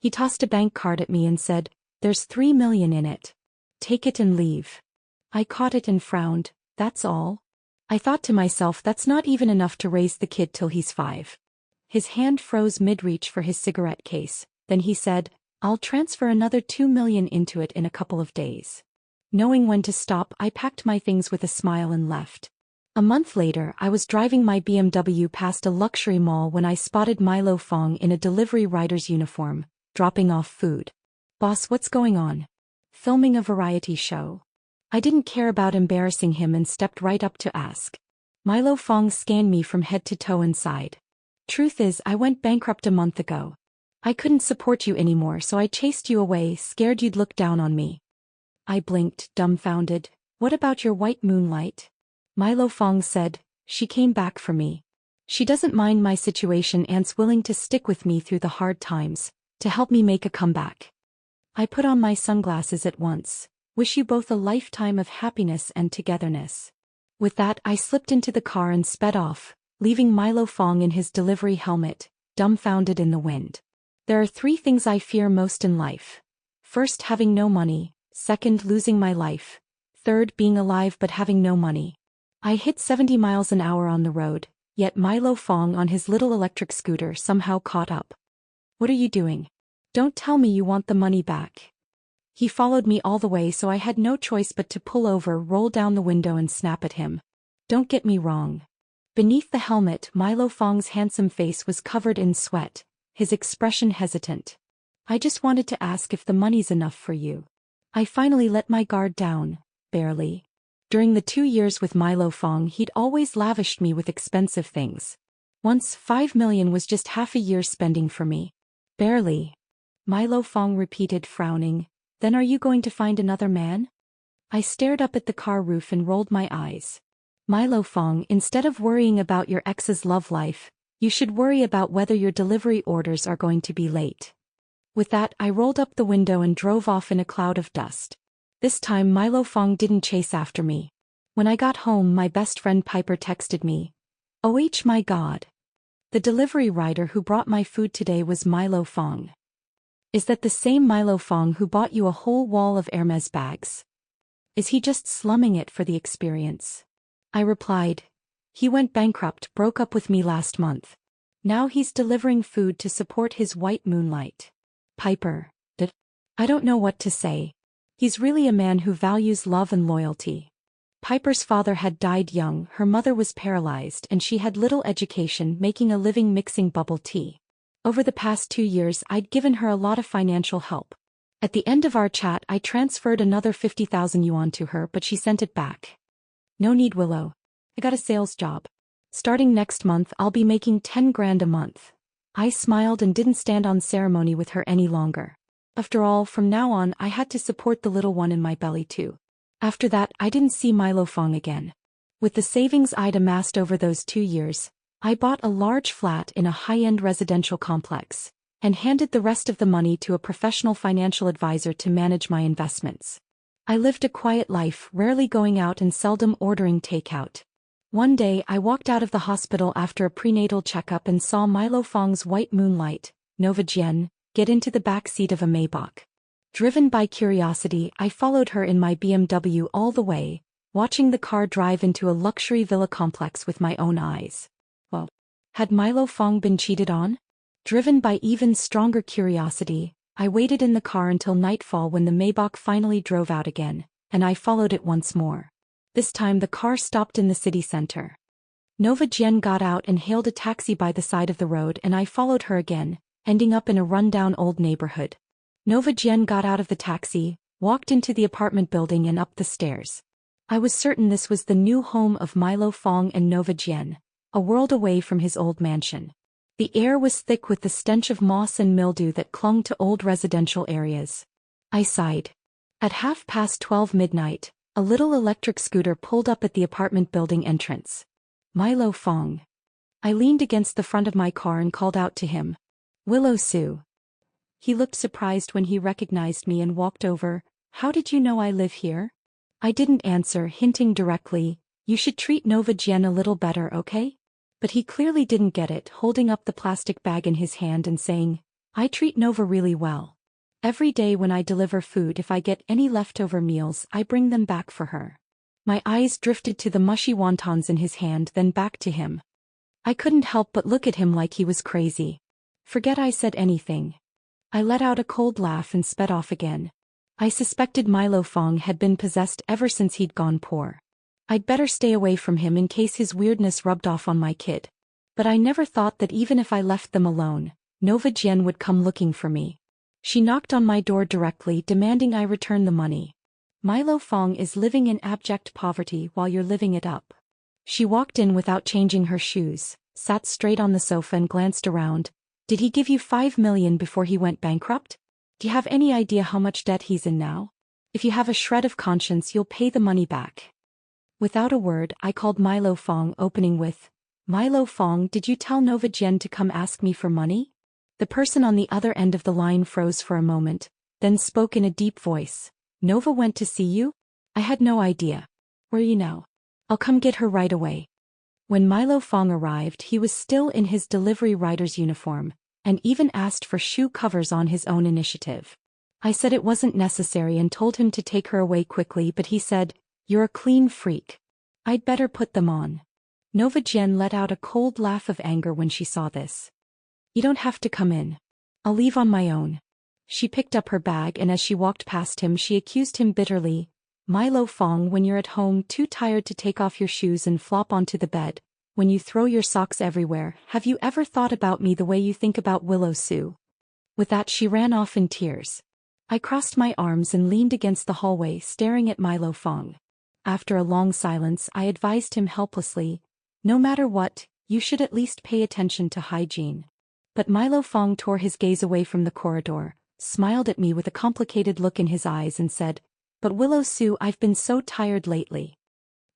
He tossed a bank card at me and said, "There's 3 million in it. Take it and leave." I caught it and frowned. "That's all?" I thought to myself, that's not even enough to raise the kid till he's 5. His hand froze mid-reach for his cigarette case. Then he said, "I'll transfer another 2 million into it in a couple of days." Knowing when to stop, I packed my things with a smile and left. A month later, I was driving my BMW past a luxury mall when I spotted Milo Fong in a delivery rider's uniform, dropping off food. "Boss, what's going on?" "Filming a variety show." I didn't care about embarrassing him and stepped right up to ask. Milo Fong scanned me from head to toe and sighed. "Truth is, I went bankrupt a month ago. I couldn't support you anymore, so I chased you away, scared you'd look down on me." I blinked, dumbfounded. "What about your white moonlight?" Milo Fong said, "She came back for me. She doesn't mind my situation and's willing to stick with me through the hard times, to help me make a comeback." I put on my sunglasses at once. "Wish you both a lifetime of happiness and togetherness." With that, I slipped into the car and sped off, leaving Milo Fong in his delivery helmet, dumbfounded in the wind. There are 3 things I fear most in life. First, having no money. Second, losing my life. Third, being alive but having no money. I hit 70 miles an hour on the road, yet Milo Fong on his little electric scooter somehow caught up. "What are you doing? Don't tell me you want the money back." He followed me all the way, so I had no choice but to pull over, roll down the window and snap at him. Don't get me wrong. Beneath the helmet, Milo Fong's handsome face was covered in sweat, his expression hesitant. "I just wanted to ask if the money's enough for you." I finally let my guard down, barely. During the 2 years with Milo Fong, he'd always lavished me with expensive things. Once, 5 million was just half a year's spending for me. "Barely," Milo Fong repeated, frowning. "Then are you going to find another man?" I stared up at the car roof and rolled my eyes. "Milo Fong, instead of worrying about your ex's love life, you should worry about whether your delivery orders are going to be late." With that, I rolled up the window and drove off in a cloud of dust. This time Milo Fong didn't chase after me. When I got home, my best friend Piper texted me, "Oh my God. The delivery rider who brought my food today was Milo Fong." "Is that the same Milo Fong who bought you a whole wall of Hermes bags? Is he just slumming it for the experience?" I replied, "He went bankrupt, broke up with me last month. Now he's delivering food to support his white moonlight." Piper, I don't know what to say. He's really a man who values love and loyalty. Piper's father had died young, her mother was paralyzed, and she had little education, making a living mixing bubble tea. Over the past 2 years, I'd given her a lot of financial help. At the end of our chat, I transferred another 50,000 yuan to her, but she sent it back. "No need, Willow. I got a sales job. Starting next month, I'll be making 10 grand a month." I smiled and didn't stand on ceremony with her any longer. After all, from now on, I had to support the little one in my belly too. After that, I didn't see Milo Fong again. With the savings I'd amassed over those 2 years, I bought a large flat in a high-end residential complex, and handed the rest of the money to a professional financial advisor to manage my investments. I lived a quiet life, rarely going out and seldom ordering takeout. One day, I walked out of the hospital after a prenatal checkup and saw Milo Fong's white moonlight, Nova Jian, get into the back seat of a Maybach. Driven by curiosity, I followed her in my BMW all the way, watching the car drive into a luxury villa complex with my own eyes. Well, had Milo Fong been cheated on? Driven by even stronger curiosity, I waited in the car until nightfall when the Maybach finally drove out again, and I followed it once more. This time the car stopped in the city center. Nova Jian got out and hailed a taxi by the side of the road, and I followed her again, ending up in a rundown old neighborhood. Nova Jian got out of the taxi, walked into the apartment building and up the stairs. I was certain this was the new home of Milo Fong and Nova Jian, a world away from his old mansion. The air was thick with the stench of moss and mildew that clung to old residential areas. I sighed. At 12:30 midnight, a little electric scooter pulled up at the apartment building entrance. Milo Fong. I leaned against the front of my car and called out to him. "Willow Sue." He looked surprised when he recognized me and walked over. "How did you know I live here?" I didn't answer, hinting directly, "You should treat Nova Jian a little better, okay?" But he clearly didn't get it, holding up the plastic bag in his hand and saying, I treat Nova really well. Every day when I deliver food, if I get any leftover meals, I bring them back for her. My eyes drifted to the mushy wontons in his hand, then back to him. I couldn't help but look at him like he was crazy. Forget I said anything. I let out a cold laugh and sped off again. I suspected Milo Fong had been possessed ever since he'd gone poor. I'd better stay away from him in case his weirdness rubbed off on my kid. But I never thought that even if I left them alone, Nova Jian would come looking for me. She knocked on my door directly, demanding I return the money. Milo Fong is living in abject poverty while you're living it up. She walked in without changing her shoes, sat straight on the sofa and glanced around. Did he give you 5 million before he went bankrupt? Do you have any idea how much debt he's in now? If you have a shred of conscience, you'll pay the money back. Without a word, I called Milo Fong, opening with, Milo Fong, did you tell Nova Jian to come ask me for money? The person on the other end of the line froze for a moment, then spoke in a deep voice. Nova went to see you? I had no idea. Where are you now? I'll come get her right away. When Milo Fong arrived, he was still in his delivery rider's uniform, and even asked for shoe covers on his own initiative. I said it wasn't necessary and told him to take her away quickly, but he said, "You're a clean freak. I'd better put them on." Nova Jian let out a cold laugh of anger when she saw this. You don't have to come in. I'll leave on my own. She picked up her bag, and as she walked past him, she accused him bitterly. Milo Fong, when you're at home too tired to take off your shoes and flop onto the bed, when you throw your socks everywhere, have you ever thought about me the way you think about Willow Sue? With that, she ran off in tears. I crossed my arms and leaned against the hallway, staring at Milo Fong. After a long silence, I advised him helplessly, no matter what, you should at least pay attention to hygiene. But Milo Fong tore his gaze away from the corridor, smiled at me with a complicated look in his eyes and said, But Willow Sue, I've been so tired lately.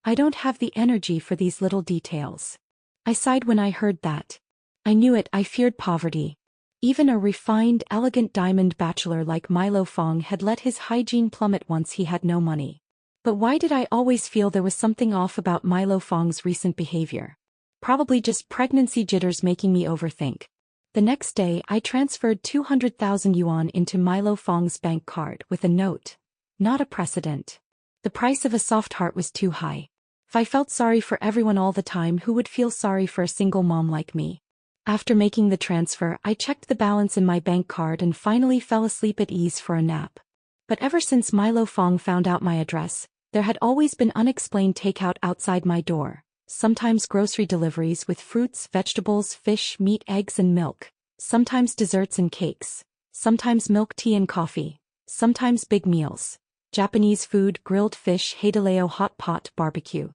I don't have the energy for these little details. I sighed when I heard that. I knew it, I feared poverty. Even a refined, elegant diamond bachelor like Milo Fong had let his hygiene plummet once he had no money. But why did I always feel there was something off about Milo Fong's recent behavior? Probably just pregnancy jitters making me overthink. The next day, I transferred 200,000 yuan into Milo Fong's bank card with a note. Not a precedent. The price of a soft heart was too high. If I felt sorry for everyone all the time, who would feel sorry for a single mom like me? After making the transfer, I checked the balance in my bank card and finally fell asleep at ease for a nap. But ever since Milo Fong found out my address, there had always been unexplained takeout outside my door, sometimes grocery deliveries with fruits, vegetables, fish, meat, eggs and milk, sometimes desserts and cakes, sometimes milk tea and coffee, sometimes big meals. Japanese food, grilled fish, heideleo hot pot, barbecue.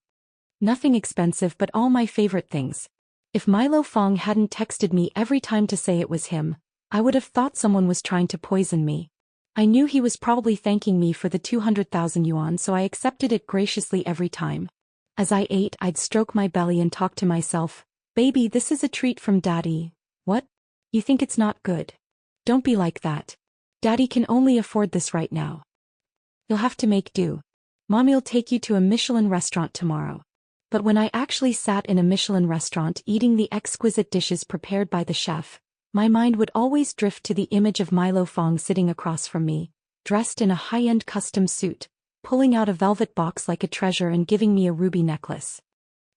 Nothing expensive, but all my favorite things. If Milo Fong hadn't texted me every time to say it was him, I would have thought someone was trying to poison me. I knew he was probably thanking me for the 200,000 yuan, so I accepted it graciously every time. As I ate, I'd stroke my belly and talk to myself, "Baby, this is a treat from Daddy." What? You think it's not good? Don't be like that. Daddy can only afford this right now. You'll have to make do. Mommy'll take you to a Michelin restaurant tomorrow. But when I actually sat in a Michelin restaurant eating the exquisite dishes prepared by the chef, my mind would always drift to the image of Milo Fong sitting across from me, dressed in a high-end custom suit, pulling out a velvet box like a treasure and giving me a ruby necklace.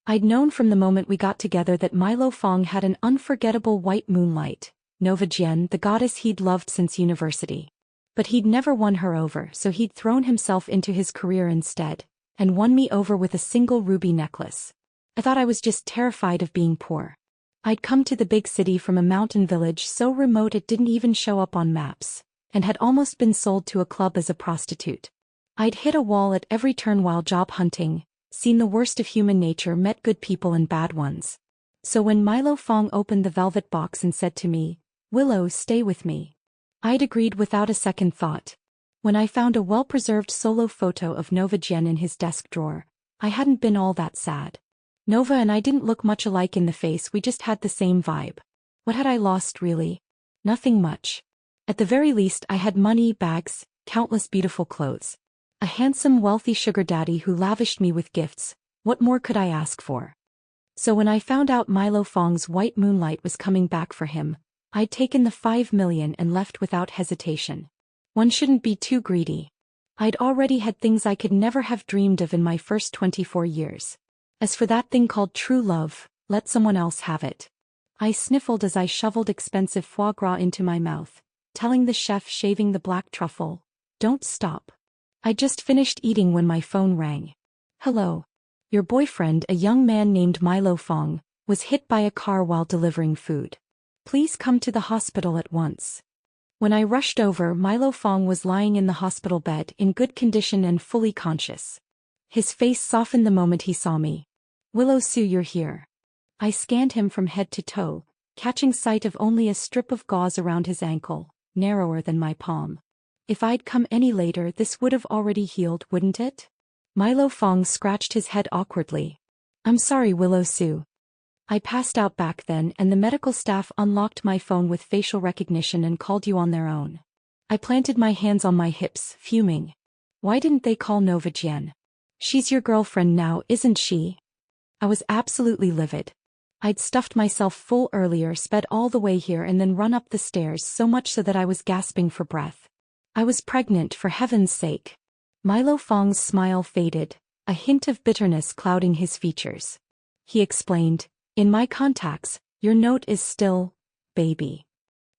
I'd known from the moment we got together that Milo Fong had an unforgettable white moonlight, Nova Jian, the goddess he'd loved since university. But he'd never won her over, so he'd thrown himself into his career instead, and won me over with a single ruby necklace. I thought I was just terrified of being poor. I'd come to the big city from a mountain village so remote it didn't even show up on maps, and had almost been sold to a club as a prostitute. I'd hit a wall at every turn while job hunting, seen the worst of human nature, met good people and bad ones. So when Milo Fong opened the velvet box and said to me, "Willow, stay with me," I'd agreed without a second thought. When I found a well-preserved solo photo of Nova Jian in his desk drawer, I hadn't been all that sad. Nova and I didn't look much alike in the face, we just had the same vibe. What had I lost really? Nothing much. At the very least, I had money, bags, countless beautiful clothes. A handsome, wealthy sugar daddy who lavished me with gifts. What more could I ask for? So when I found out Milo Fong's white moonlight was coming back for him, I'd taken the 5 million and left without hesitation. One shouldn't be too greedy. I'd already had things I could never have dreamed of in my first 24 years. As for that thing called true love, let someone else have it. I sniffled as I shoveled expensive foie gras into my mouth, telling the chef shaving the black truffle, "Don't stop." I just finished eating when my phone rang. "Hello. Your boyfriend, a young man named Milo Fong, was hit by a car while delivering food. Please come to the hospital at once." When I rushed over, Milo Fong was lying in the hospital bed in good condition and fully conscious. His face softened the moment he saw me. "Willow Sue, you're here." I scanned him from head to toe, catching sight of only a strip of gauze around his ankle, narrower than my palm. If I'd come any later, this would have already healed, wouldn't it? Milo Fong scratched his head awkwardly. "I'm sorry, Willow Sue. I passed out back then and the medical staff unlocked my phone with facial recognition and called you on their own." I planted my hands on my hips, fuming. Why didn't they call Nova Jian? She's your girlfriend now, isn't she? I was absolutely livid. I'd stuffed myself full earlier, sped all the way here and then run up the stairs, so much so that I was gasping for breath. I was pregnant, for heaven's sake. Milo Fong's smile faded, a hint of bitterness clouding his features. He explained, "In my contacts, your note is still, baby."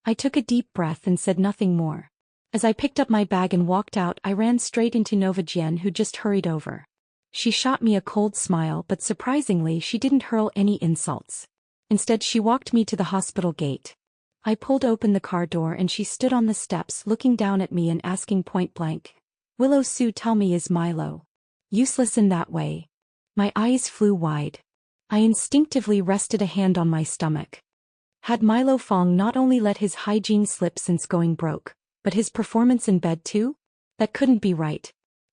I took a deep breath and said nothing more. As I picked up my bag and walked out, I ran straight into Nova Jian, who just hurried over. She shot me a cold smile, but surprisingly she didn't hurl any insults. Instead, she walked me to the hospital gate. I pulled open the car door and she stood on the steps looking down at me and asking point blank, "Willow Sue, tell me, is Milo useless in that way?" My eyes flew wide. I instinctively rested a hand on my stomach. Had Milo Fong not only let his hygiene slip since going broke, but his performance in bed too? That couldn't be right.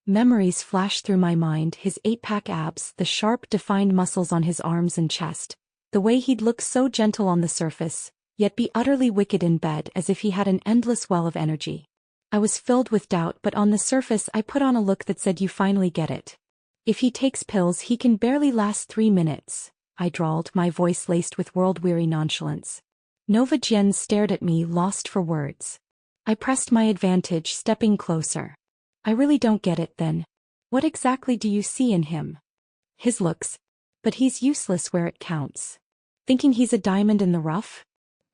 Memories flashed through my mind, his 8-pack abs, the sharp, defined muscles on his arms and chest, the way he'd look so gentle on the surface, yet be utterly wicked in bed, as if he had an endless well of energy. I was filled with doubt, but on the surface I put on a look that said, "You finally get it. If he takes pills he can barely last 3 minutes, I drawled, my voice laced with world-weary nonchalance. Nova Jian stared at me, lost for words. I pressed my advantage, stepping closer. "I really don't get it then. What exactly do you see in him?" "His looks. But he's useless where it counts. Thinking he's a diamond in the rough?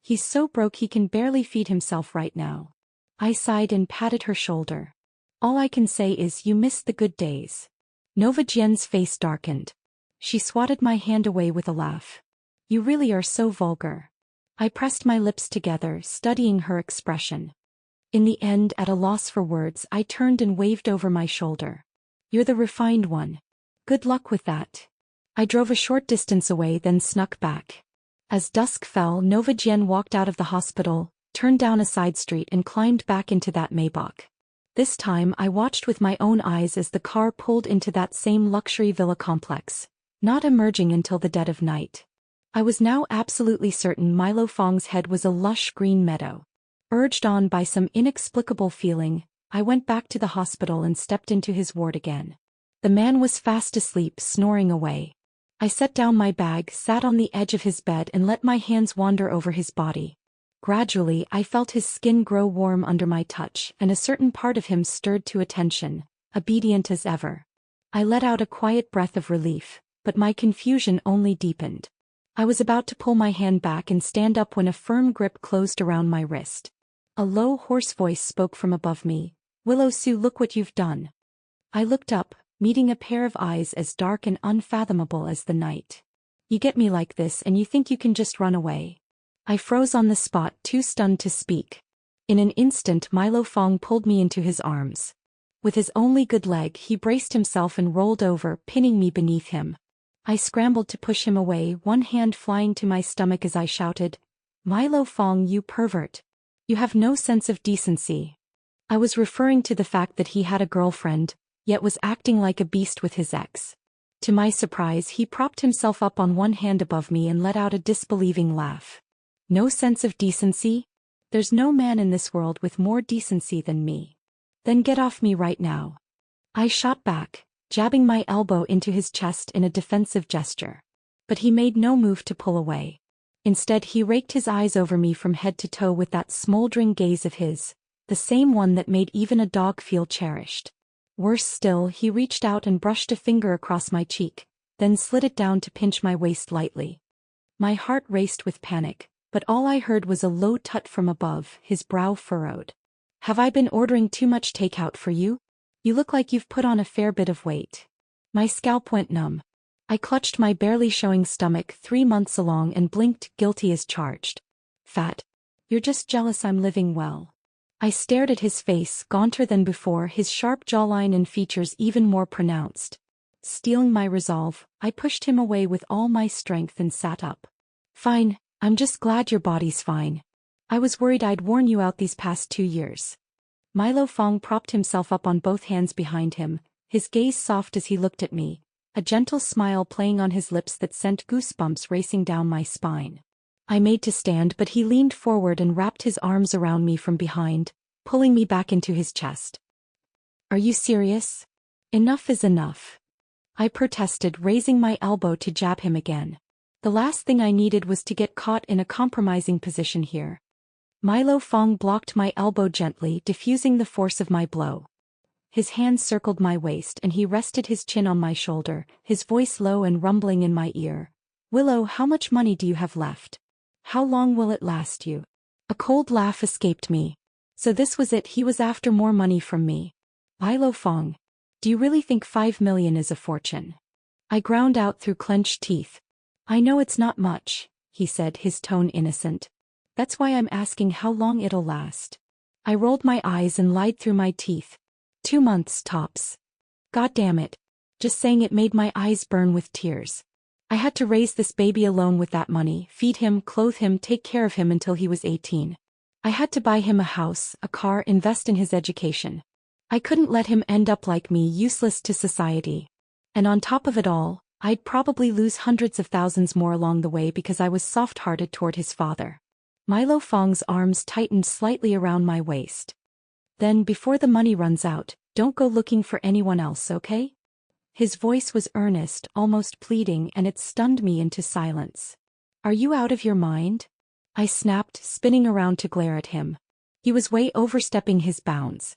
He's so broke he can barely feed himself right now." I sighed and patted her shoulder. "All I can say is you miss the good days." Nova Jian's face darkened. She swatted my hand away with a laugh. "You really are so vulgar." I pressed my lips together, studying her expression. In the end, at a loss for words, I turned and waved over my shoulder. "You're the refined one. Good luck with that." I drove a short distance away, then snuck back. As dusk fell, Nova Jian walked out of the hospital, turned down a side street and climbed back into that Maybach. This time I watched with my own eyes as the car pulled into that same luxury villa complex, not emerging until the dead of night. I was now absolutely certain Milo Fong's head was a lush green meadow. Urged on by some inexplicable feeling, I went back to the hospital and stepped into his ward again. The man was fast asleep, snoring away. I set down my bag, sat on the edge of his bed and let my hands wander over his body. Gradually, I felt his skin grow warm under my touch, and a certain part of him stirred to attention, obedient as ever. I let out a quiet breath of relief, but my confusion only deepened. I was about to pull my hand back and stand up when a firm grip closed around my wrist. A low, hoarse voice spoke from above me, "Willow Sue, look what you've done." I looked up, meeting a pair of eyes as dark and unfathomable as the night. "You get me like this and you think you can just run away?" I froze on the spot, too stunned to speak. In an instant Milo Fong pulled me into his arms. With his only good leg he braced himself and rolled over, pinning me beneath him. I scrambled to push him away, one hand flying to my stomach as I shouted, "Milo Fong, you pervert! You have no sense of decency." I was referring to the fact that he had a girlfriend, yet was acting like a beast with his ex. To my surprise, he propped himself up on one hand above me and let out a disbelieving laugh. "No sense of decency? There's no man in this world with more decency than me. Then get off me right now." I shot back, jabbing my elbow into his chest in a defensive gesture. But he made no move to pull away. Instead he raked his eyes over me from head to toe with that smoldering gaze of his, the same one that made even a dog feel cherished. Worse still, he reached out and brushed a finger across my cheek, then slid it down to pinch my waist lightly. My heart raced with panic, but all I heard was a low tut from above, his brow furrowed. "Have I been ordering too much takeout for you? You look like you've put on a fair bit of weight." My scalp went numb. I clutched my barely showing stomach 3 months along and blinked, guilty as charged. "Fat. You're just jealous I'm living well." I stared at his face, gaunter than before, his sharp jawline and features even more pronounced. Stealing my resolve, I pushed him away with all my strength and sat up. "Fine, I'm just glad your body's fine. I was worried I'd worn you out these past 2 years." Milo Fong propped himself up on both hands behind him, his gaze soft as he looked at me, a gentle smile playing on his lips that sent goosebumps racing down my spine. I made to stand, but he leaned forward and wrapped his arms around me from behind, pulling me back into his chest. "Are you serious? Enough is enough." I protested, raising my elbow to jab him again. The last thing I needed was to get caught in a compromising position here. Milo Fong blocked my elbow gently, diffusing the force of my blow. His hand circled my waist and he rested his chin on my shoulder, his voice low and rumbling in my ear. "Willow, how much money do you have left? How long will it last you?" A cold laugh escaped me. So this was it, he was after more money from me. "Milo Fong, do you really think 5 million is a fortune?" I ground out through clenched teeth. "I know it's not much," he said, his tone innocent. "That's why I'm asking how long it'll last." I rolled my eyes and lied through my teeth. 2 months tops. God damn it. Just saying it made my eyes burn with tears. I had to raise this baby alone with that money, feed him, clothe him, take care of him until he was 18. I had to buy him a house, a car, invest in his education. I couldn't let him end up like me, useless to society. And on top of it all, I'd probably lose hundreds of thousands more along the way because I was soft-hearted toward his father. Milo Fong's arms tightened slightly around my waist. "Then before the money runs out, don't go looking for anyone else, okay?" His voice was earnest, almost pleading, and it stunned me into silence. "Are you out of your mind?" I snapped, spinning around to glare at him. He was way overstepping his bounds.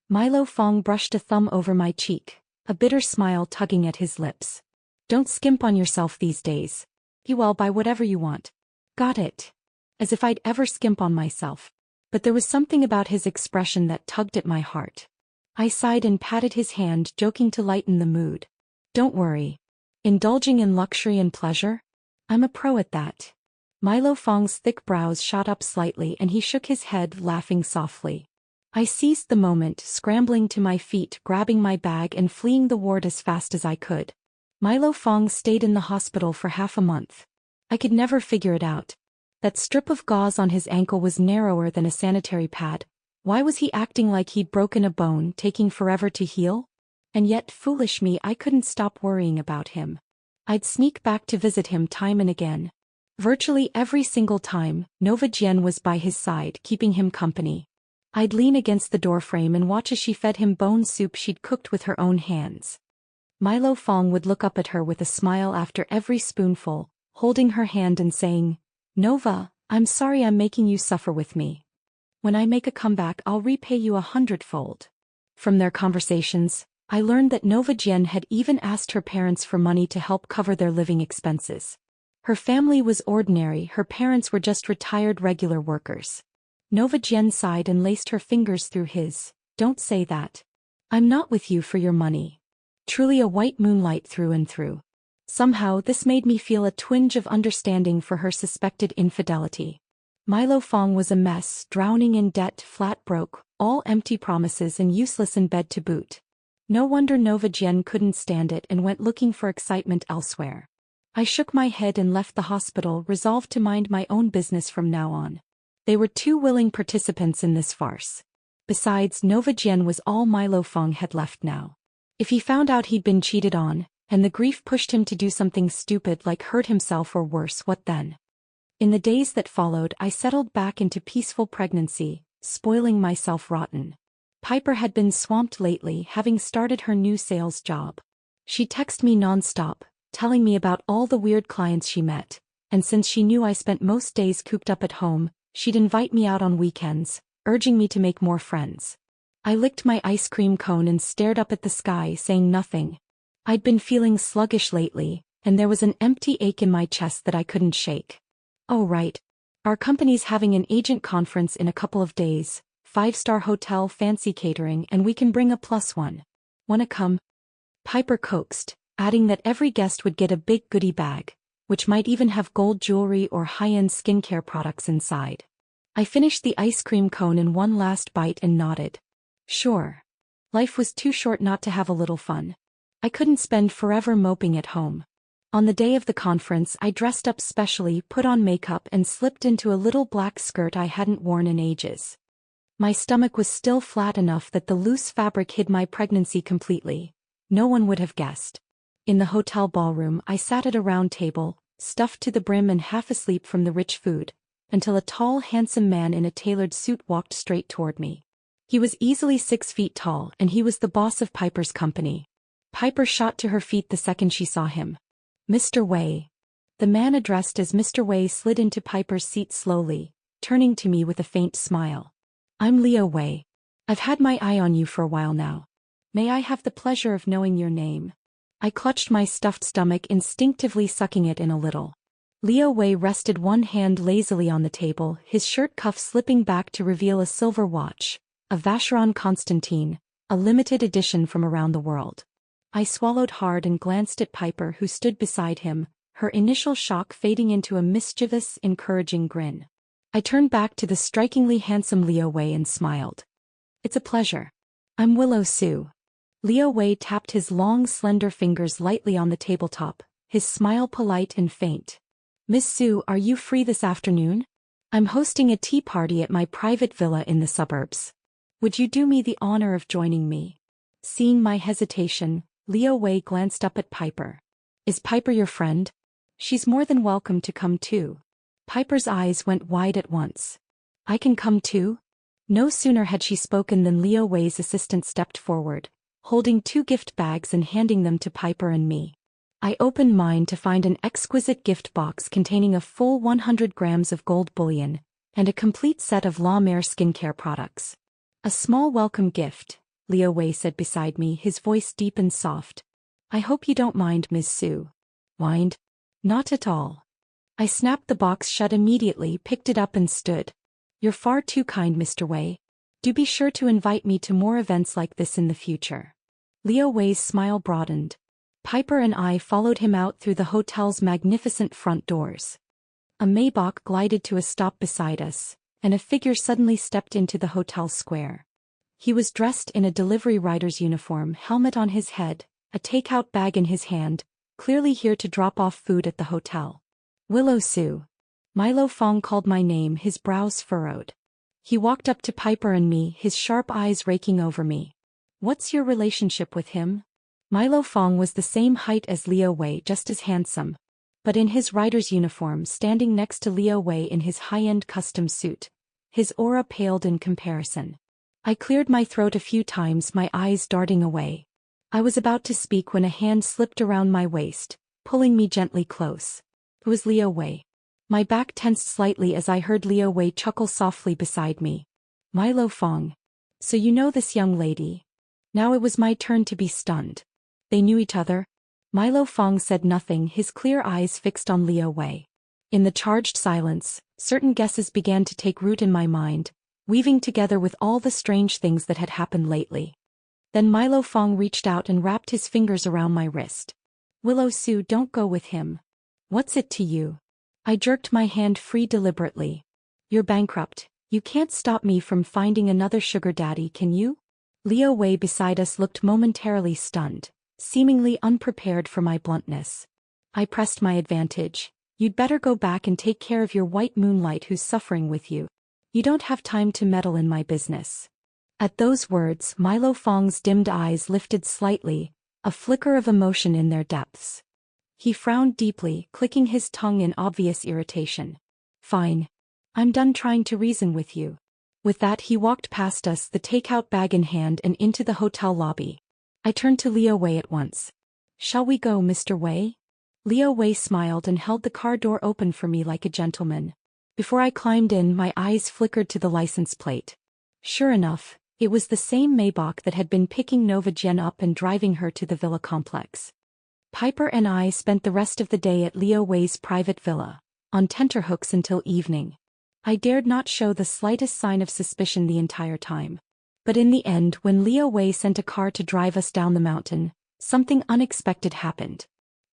Milo Fong brushed a thumb over my cheek, a bitter smile tugging at his lips. "Don't skimp on yourself these days. You will buy whatever you want. Got it?" As if I'd ever skimp on myself. But there was something about his expression that tugged at my heart. I sighed and patted his hand, joking to lighten the mood. "Don't worry. Indulging in luxury and pleasure? I'm a pro at that." Milo Fong's thick brows shot up slightly and he shook his head, laughing softly. I seized the moment, scrambling to my feet, grabbing my bag and fleeing the ward as fast as I could. Milo Fong stayed in the hospital for half a month. I could never figure it out. That strip of gauze on his ankle was narrower than a sanitary pad. Why was he acting like he'd broken a bone, taking forever to heal? And yet, foolish me, I couldn't stop worrying about him. I'd sneak back to visit him time and again. Virtually every single time, Nova Jian was by his side, keeping him company. I'd lean against the doorframe and watch as she fed him bone soup she'd cooked with her own hands. Milo Fong would look up at her with a smile after every spoonful, holding her hand and saying, "Nova, I'm sorry I'm making you suffer with me. When I make a comeback, I'll repay you 100-fold." From their conversations, I learned that Nova Jian had even asked her parents for money to help cover their living expenses. Her family was ordinary, her parents were just retired regular workers. Nova Jian sighed and laced her fingers through his. "Don't say that. I'm not with you for your money." Truly a white moonlight through and through. Somehow this made me feel a twinge of understanding for her suspected infidelity. Milo Fong was a mess, drowning in debt, flat broke, all empty promises and useless in bed to boot. No wonder Nova Jian couldn't stand it and went looking for excitement elsewhere. I shook my head and left the hospital, resolved to mind my own business from now on. They were 2 willing participants in this farce. Besides, Nova Jian was all Milo Fong had left now. If he found out he'd been cheated on, and the grief pushed him to do something stupid like hurt himself or worse, what then? In the days that followed, I settled back into peaceful pregnancy, spoiling myself rotten. Piper had been swamped lately, having started her new sales job. She texted me non-stop, telling me about all the weird clients she met, And since she knew I spent most days cooped up at home, she'd invite me out on weekends, urging me to make more friends. I licked my ice cream cone and stared up at the sky, saying nothing. I'd been feeling sluggish lately, and there was an empty ache in my chest that I couldn't shake. Oh right. Our company's having an agent conference in a couple of days, 5-star hotel, fancy catering, and we can bring a +1. Wanna come? Piper coaxed, adding that every guest would get a big goodie bag, which might even have gold jewelry or high-end skincare products inside. I finished the ice cream cone in one last bite and nodded. Sure. Life was too short not to have a little fun. I couldn't spend forever moping at home. On the day of the conference, I dressed up specially, put on makeup, and slipped into a little black skirt I hadn't worn in ages. My stomach was still flat enough that the loose fabric hid my pregnancy completely. No one would have guessed. In the hotel ballroom, I sat at a round table, stuffed to the brim and half asleep from the rich food, until a tall, handsome man in a tailored suit walked straight toward me. He was easily 6 feet tall, and he was the boss of Piper's company. Piper shot to her feet the second she saw him. Mr. Wei. The man addressed as Mr. Wei slid into Piper's seat slowly, turning to me with a faint smile. I'm Leo Wei. I've had my eye on you for a while now. May I have the pleasure of knowing your name? I clutched my stuffed stomach, instinctively sucking it in a little. Leo Wei rested one hand lazily on the table, his shirt cuff slipping back to reveal a silver watch, a Vacheron Constantine, a limited edition from around the world. I swallowed hard and glanced at Piper, who stood beside him, her initial shock fading into a mischievous, encouraging grin. I turned back to the strikingly handsome Leo Wei and smiled. It's a pleasure. I'm Willow Sue. Leo Wei tapped his long, slender fingers lightly on the tabletop, his smile polite and faint. Miss Sue, are you free this afternoon? I'm hosting a tea party at my private villa in the suburbs. Would you do me the honor of joining me? Seeing my hesitation, Leo Wei glanced up at Piper. Is Piper your friend? She's more than welcome to come too. Piper's eyes went wide at once. I can come too? No sooner had she spoken than Leo Wei's assistant stepped forward, holding 2 gift bags and handing them to Piper and me. I opened mine to find an exquisite gift box containing a full 100 grams of gold bullion and a complete set of La Mer skincare products. A small welcome gift, Leo Wei said beside me, his voice deep and soft. I hope you don't mind, Miss Sue. Mind? Not at all. I snapped the box shut immediately, picked it up and stood. You're far too kind, Mr. Wei. Do be sure to invite me to more events like this in the future. Leo Wei's smile broadened. Piper and I followed him out through the hotel's magnificent front doors. A Maybach glided to a stop beside us, and a figure suddenly stepped into the hotel square. He was dressed in a delivery rider's uniform, helmet on his head, a takeout bag in his hand, clearly here to drop off food at the hotel. Willow Sue. Milo Fong called my name, his brows furrowed. He walked up to Piper and me, his sharp eyes raking over me. What's your relationship with him? Milo Fong was the same height as Leo Wei, just as handsome. But in his rider's uniform, standing next to Leo Wei in his high-end custom suit, his aura paled in comparison. I cleared my throat a few times, my eyes darting away. I was about to speak when a hand slipped around my waist, pulling me gently close. It was Leo Wei. My back tensed slightly as I heard Leo Wei chuckle softly beside me. Milo Fong. So you know this young lady? Now it was my turn to be stunned. They knew each other? Milo Fong said nothing, his clear eyes fixed on Leo Wei. In the charged silence, certain guesses began to take root in my mind, weaving together with all the strange things that had happened lately. Then Milo Fong reached out and wrapped his fingers around my wrist. Willow Sue, don't go with him. What's it to you? I jerked my hand free deliberately. You're bankrupt. You can't stop me from finding another sugar daddy, can you? Leo Wei beside us looked momentarily stunned, seemingly unprepared for my bluntness. I pressed my advantage. You'd better go back and take care of your white moonlight who's suffering with you. You don't have time to meddle in my business. At those words, Milo Fong's dimmed eyes lifted slightly, a flicker of emotion in their depths. He frowned deeply, clicking his tongue in obvious irritation. Fine. I'm done trying to reason with you. With that, he walked past us, the takeout bag in hand, and into the hotel lobby. I turned to Leo Wei at once. Shall we go, Mr. Wei? Leo Wei smiled and held the car door open for me like a gentleman. Before I climbed in, my eyes flickered to the license plate. Sure enough, it was the same Maybach that had been picking Nova Jen up and driving her to the villa complex. Piper and I spent the rest of the day at Leo Wei's private villa, on tenterhooks until evening. I dared not show the slightest sign of suspicion the entire time. But in the end, when Leo Wei sent a car to drive us down the mountain, something unexpected happened.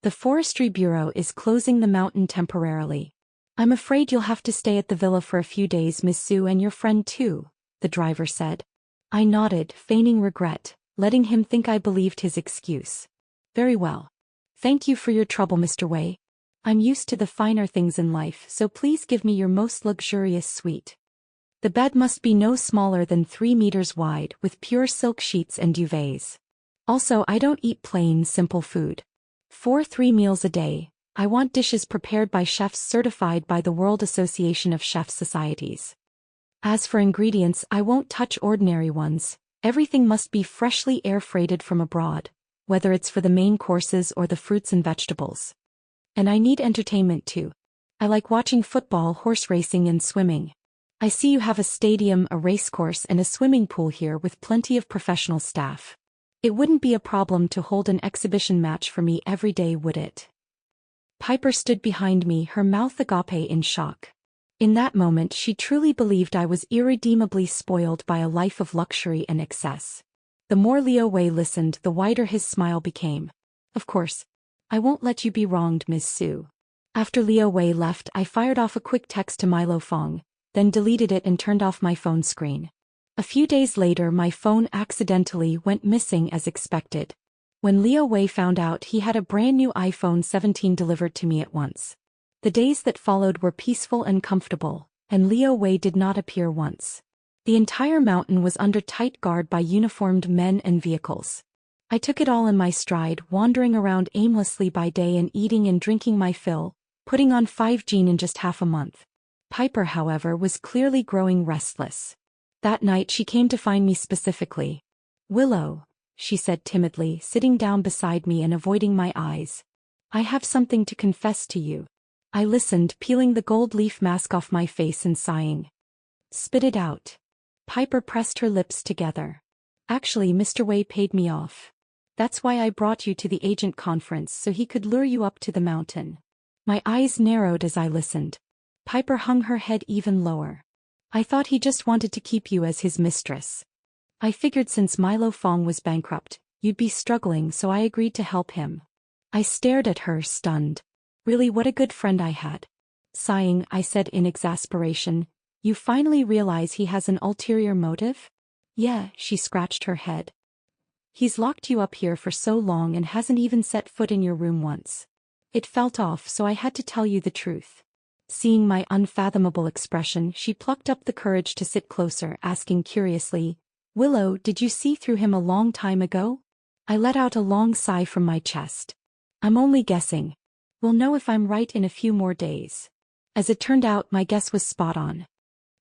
The Forestry Bureau is closing the mountain temporarily. I'm afraid you'll have to stay at the villa for a few days, Miss Sue, and your friend too, the driver said. I nodded, feigning regret, letting him think I believed his excuse. Very well. Thank you for your trouble, Mr. Wei. I'm used to the finer things in life, so please give me your most luxurious suite. The bed must be no smaller than 3 meters wide, with pure silk sheets and duvets. Also, I don't eat plain, simple food. For 3 meals a day, I want dishes prepared by chefs certified by the World Association of Chefs Societies. As for ingredients, I won't touch ordinary ones. Everything must be freshly air-freighted from abroad, whether it's for the main courses or the fruits and vegetables. And I need entertainment too. I like watching football, horse racing and swimming. I see you have a stadium, a racecourse and a swimming pool here with plenty of professional staff. It wouldn't be a problem to hold an exhibition match for me every day, would it? Piper stood behind me, her mouth agape in shock. In that moment she truly believed I was irredeemably spoiled by a life of luxury and excess. The more Leo Wei listened, the wider his smile became. Of course. I won't let you be wronged, Miss Sue. After Leo Wei left, I fired off a quick text to Milo Fong, then deleted it and turned off my phone screen. A few days later, my phone accidentally went missing as expected. When Leo Wei found out, he had a brand new iPhone 17 delivered to me at once. The days that followed were peaceful and comfortable, and Leo Wei did not appear once. The entire mountain was under tight guard by uniformed men and vehicles. I took it all in my stride, wandering around aimlessly by day and eating and drinking my fill, putting on 5 jeans in just half a month. Piper, however, was clearly growing restless. That night she came to find me specifically. Willow, she said timidly, sitting down beside me and avoiding my eyes. I have something to confess to you. I listened, peeling the gold leaf mask off my face and sighing. Spit it out. Piper pressed her lips together. Actually, Mr. Wei paid me off. That's why I brought you to the agent conference, so he could lure you up to the mountain. My eyes narrowed as I listened. Piper hung her head even lower. I thought he just wanted to keep you as his mistress. I figured since Milo Fong was bankrupt, you'd be struggling, so I agreed to help him. I stared at her, stunned. Really, what a good friend I had. Sighing, I said in exasperation, you finally realize he has an ulterior motive? Yeah, she scratched her head. He's locked you up here for so long and hasn't even set foot in your room once. It felt off, so I had to tell you the truth. Seeing my unfathomable expression, she plucked up the courage to sit closer, asking curiously, Willow, did you see through him a long time ago? I let out a long sigh from my chest. I'm only guessing. We'll know if I'm right in a few more days. As it turned out, my guess was spot on.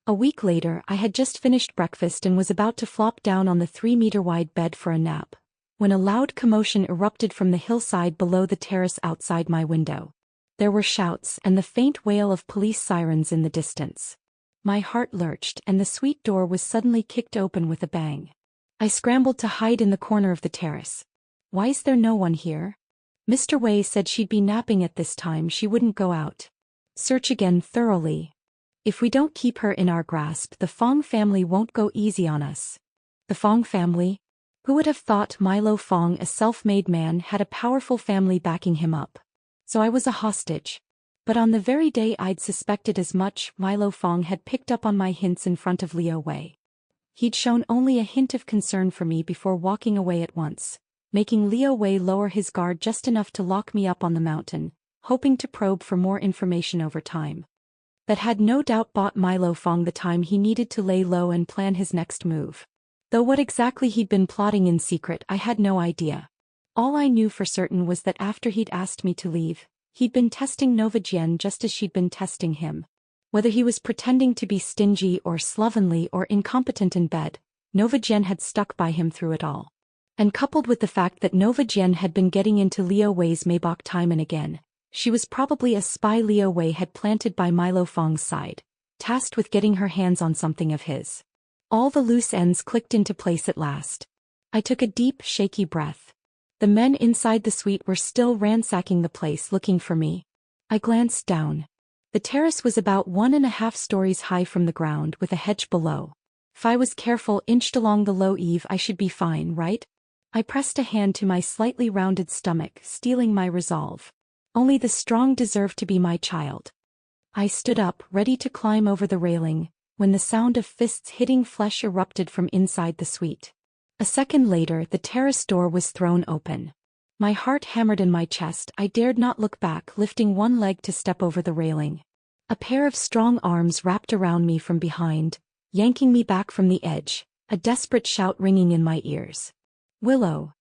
A week later, I had just finished breakfast and was about to flop down on the 3-meter-wide bed for a nap, when a loud commotion erupted from the hillside below the terrace outside my window. There were shouts and the faint wail of police sirens in the distance. My heart lurched and the suite door was suddenly kicked open with a bang. I scrambled to hide in the corner of the terrace. Why is there no one here? Mr. Wei said she'd be napping at this time, she wouldn't go out. Search again thoroughly. If we don't keep her in our grasp, the Fong family won't go easy on us. The Fong family? Who would have thought Milo Fong, a self-made man, had a powerful family backing him up? So I was a hostage. But on the very day I'd suspected as much, Milo Fong had picked up on my hints in front of Leo Wei. He'd shown only a hint of concern for me before walking away at once, making Leo Wei lower his guard just enough to lock me up on the mountain, hoping to probe for more information over time. That had no doubt bought Milo Fong the time he needed to lay low and plan his next move. Though what exactly he'd been plotting in secret, I had no idea. All I knew for certain was that after he'd asked me to leave, he'd been testing Nova Jen just as she'd been testing him. Whether he was pretending to be stingy or slovenly or incompetent in bed, Nova Jen had stuck by him through it all. And coupled with the fact that Nova Jen had been getting into Leo Wei's Maybach time and again, She was probably a spy Leo Wei had planted by Milo Fong's side, tasked with getting her hands on something of his. All the loose ends clicked into place at last. I took a deep, shaky breath. The men inside the suite were still ransacking the place looking for me. I glanced down. The terrace was about 1.5 stories high from the ground with a hedge below. If I was careful inched along the low eave I should be fine, right? I pressed a hand to my slightly rounded stomach, steeling my resolve. Only the strong deserve to be my child. I stood up, ready to climb over the railing, when the sound of fists hitting flesh erupted from inside the suite. A second later, the terrace door was thrown open. My heart hammered in my chest. I dared not look back, lifting one leg to step over the railing. A pair of strong arms wrapped around me from behind, yanking me back from the edge, a desperate shout ringing in my ears. "Willow!"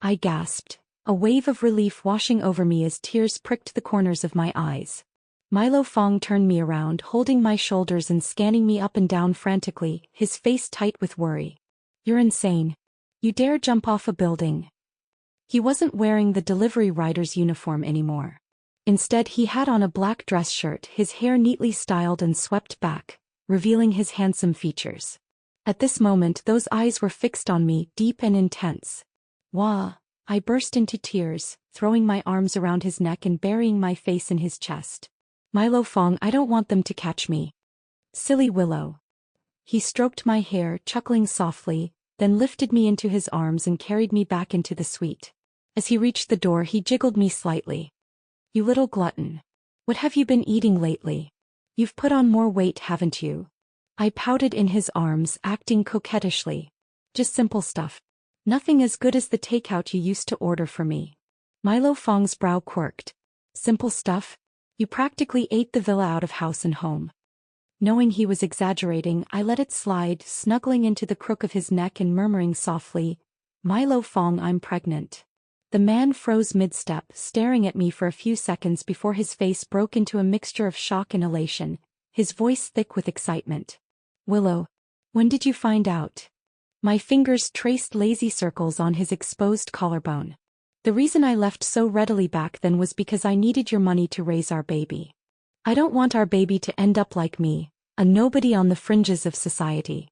I gasped, a wave of relief washing over me as tears pricked the corners of my eyes. Milo Fong turned me around, holding my shoulders and scanning me up and down frantically, his face tight with worry. "You're insane. You dare jump off a building?" He wasn't wearing the delivery rider's uniform anymore. Instead, he had on a black dress shirt, his hair neatly styled and swept back, revealing his handsome features. At this moment, those eyes were fixed on me, deep and intense. "Wah!" I burst into tears, throwing my arms around his neck and burying my face in his chest. "Milo Fong, I don't want them to catch me." "Silly Willow." He stroked my hair, chuckling softly, then lifted me into his arms and carried me back into the suite. As he reached the door, he jiggled me slightly. "You little glutton. What have you been eating lately? You've put on more weight, haven't you?" I pouted in his arms, acting coquettishly. "Just simple stuff. Nothing as good as the takeout you used to order for me." Milo Fong's brow quirked. "Simple stuff? You practically ate the villa out of house and home." Knowing he was exaggerating, I let it slide, snuggling into the crook of his neck and murmuring softly, "Milo Fong, I'm pregnant." The man froze mid-step, staring at me for a few seconds before his face broke into a mixture of shock and elation, his voice thick with excitement. "Willow, when did you find out?" My fingers traced lazy circles on his exposed collarbone. "The reason I left so readily back then was because I needed your money to raise our baby. I don't want our baby to end up like me, a nobody on the fringes of society.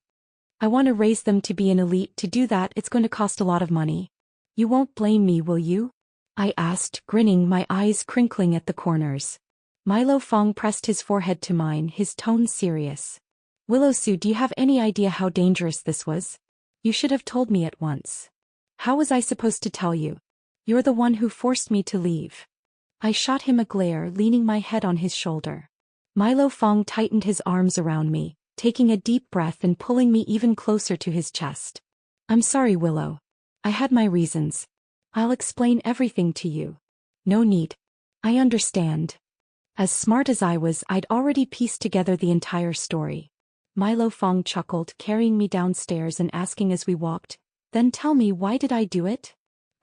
I want to raise them to be an elite. To do that, it's going to cost a lot of money. You won't blame me, will you?" I asked, grinning, my eyes crinkling at the corners. Milo Fong pressed his forehead to mine, his tone serious. "Willow Sue, do you have any idea how dangerous this was? You should have told me at once." "How was I supposed to tell you? You're the one who forced me to leave." I shot him a glare, leaning my head on his shoulder. Milo Fong tightened his arms around me, taking a deep breath and pulling me even closer to his chest. "I'm sorry, Willow. I had my reasons. I'll explain everything to you." "No need. I understand." As smart as I was, I'd already pieced together the entire story. Milo Fong chuckled, carrying me downstairs and asking as we walked, "Then tell me, why did I do it?"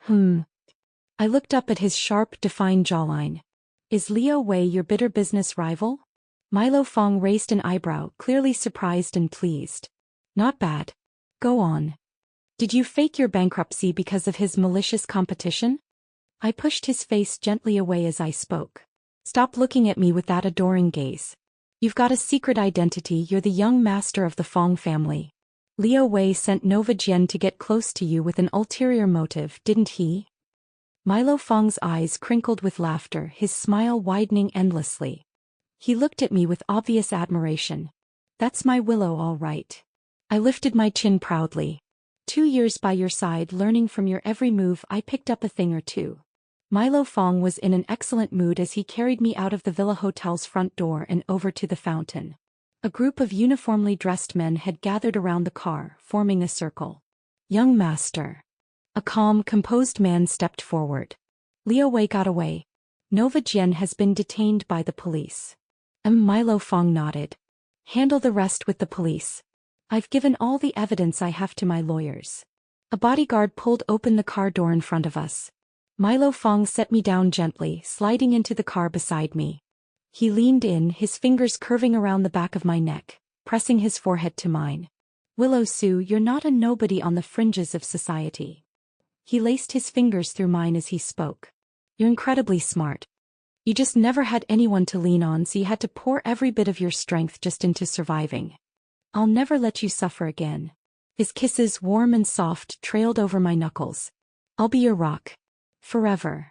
I looked up at his sharp, defined jawline. "Is Leo Wei your bitter business rival?" Milo Fong raised an eyebrow, clearly surprised and pleased. "Not bad. Go on. Did you fake your bankruptcy because of his malicious competition?" I pushed his face gently away as I spoke. "Stop looking at me with that adoring gaze. You've got a secret identity. You're the young master of the Fong family. Leo Wei sent Nova Jian to get close to you with an ulterior motive, didn't he?" Milo Fong's eyes crinkled with laughter, his smile widening endlessly. He looked at me with obvious admiration. "That's my Willow, all right." I lifted my chin proudly. 2 years by your side, learning from your every move, I picked up a thing or two. Milo Fong was in an excellent mood as he carried me out of the Villa Hotel's front door and over to the fountain. A group of uniformly dressed men had gathered around the car, forming a circle. "Young master." A calm, composed man stepped forward. "Leo Wei got away. Nova Jian has been detained by the police." Milo Fong nodded. "Handle the rest with the police. I've given all the evidence I have to my lawyers." A bodyguard pulled open the car door in front of us. Milo Fong set me down gently, sliding into the car beside me. He leaned in, his fingers curving around the back of my neck, pressing his forehead to mine. "Willow Sue, you're not a nobody on the fringes of society." He laced his fingers through mine as he spoke. "You're incredibly smart. You just never had anyone to lean on, so you had to pour every bit of your strength just into surviving. I'll never let you suffer again. His kisses, warm and soft, trailed over my knuckles. I'll be your rock. Forever.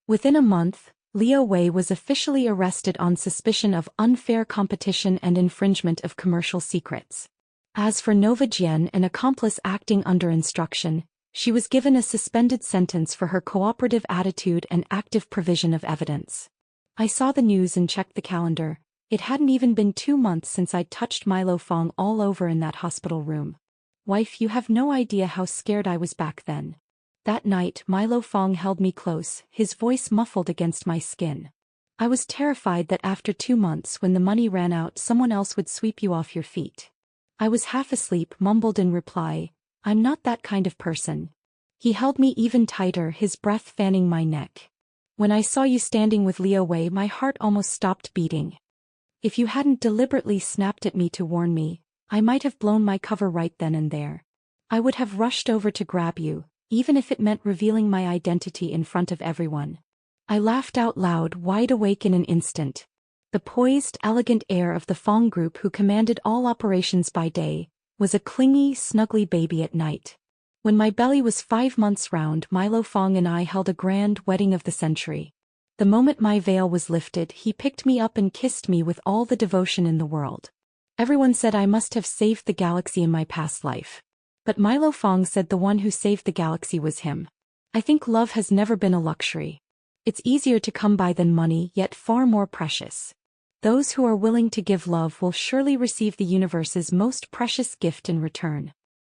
Within a month, Leo Wei was officially arrested on suspicion of unfair competition and infringement of commercial secrets. As for Nova Jian, an accomplice acting under instruction, she was given a suspended sentence for her cooperative attitude and active provision of evidence. I saw the news and checked the calendar. It hadn't even been 2 months since I'd touched Milo Fong all over in that hospital room. Wife, you have no idea how scared I was back then. That night, Milo Fong held me close, his voice muffled against my skin. I was terrified that after 2 months, when the money ran out, someone else would sweep you off your feet. I was half asleep, mumbled in reply, "I'm not that kind of person." He held me even tighter, his breath fanning my neck. "When I saw you standing with Leo Wei, my heart almost stopped beating. If you hadn't deliberately snapped at me to warn me, I might have blown my cover right then and there. I would have rushed over to grab you, even if it meant revealing my identity in front of everyone." I laughed out loud, wide awake in an instant. The poised, elegant air of the Fong group, who commanded all operations by day, was a clingy, snuggly baby at night. When my belly was 5 months round, Milo Fong and I held a grand wedding of the century. The moment my veil was lifted, he picked me up and kissed me with all the devotion in the world. Everyone said I must have saved the galaxy in my past life. But Milo Fong said the one who saved the galaxy was him. I think love has never been a luxury. It's easier to come by than money, yet far more precious. Those who are willing to give love will surely receive the universe's most precious gift in return.